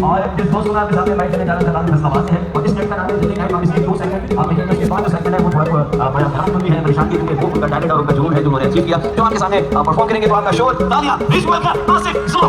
और जिस दोस्त को आपके सामने बाइक चले जाना था फैसला बात है और इस ट्रैक का नाम है दिल्ली नाइट। इसके 2 सेकंड आप देखिए इसके 5 सेकंड है वो थोड़ा बड़ा ध्यान है परेशान की क्योंकि वो उनका टैलेंट और उनका जुनून है जो उन्होंने अचीव किया। जो आपके सामने परफॉर्म करेंगे तो आपका शोर तालियां please welcome Asif slow.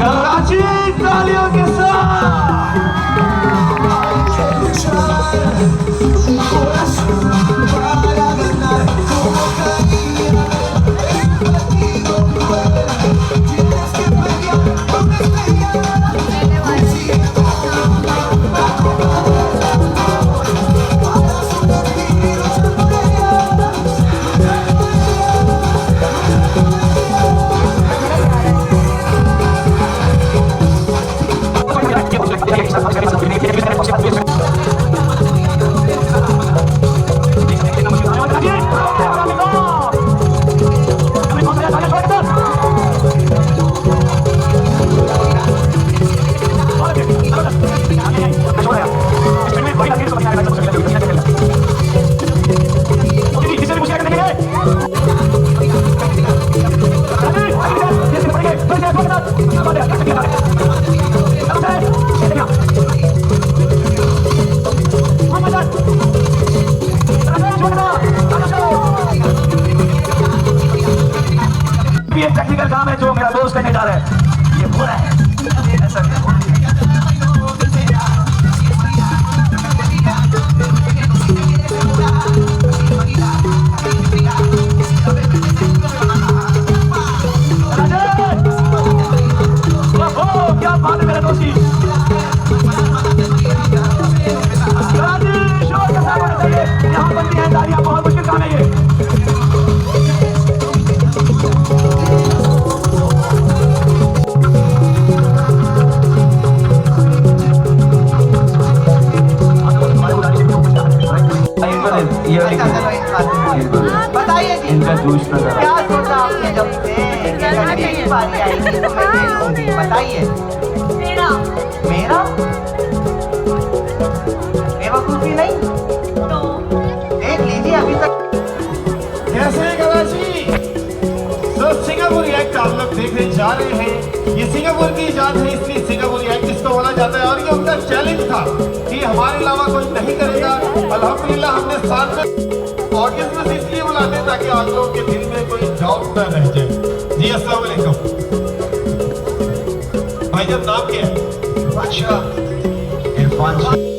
Karachi तालियों के ये टेक्निकल काम है जो मेरा दोस्त करने जा रहा है। ये पूरा है क्या बात है मेरे दोस्ती। यहाँ बनती है तालियां, बहुत मुश्किल काम है ये। बताइए जी क्या सोचा आपने जब से मेरी बारी आएगी तो मैं देखूंगी। बताइए। मेरा बेवकूफी नहीं तो देख लीजिए अभी तक कैसे कराची तो सिंगापुर एक्ट ये सिंगापुर की इजाद है, इसलिए सिंगापुर एक्ट इसको बोला जाता है। और ये उनका चैलेंज था कि हमारे अलावा कोई नहीं करेगा। अल्हम्दुलिल्लाह हमने साथ में ऑडियंस में से इसलिए बुलाते हैं ताकि आप लोगों के दिल में कोई डाउट न रह जाए। जी अस्सलाम वालेकुम भाईजान, नाम क्या है? अच्छा इरफान।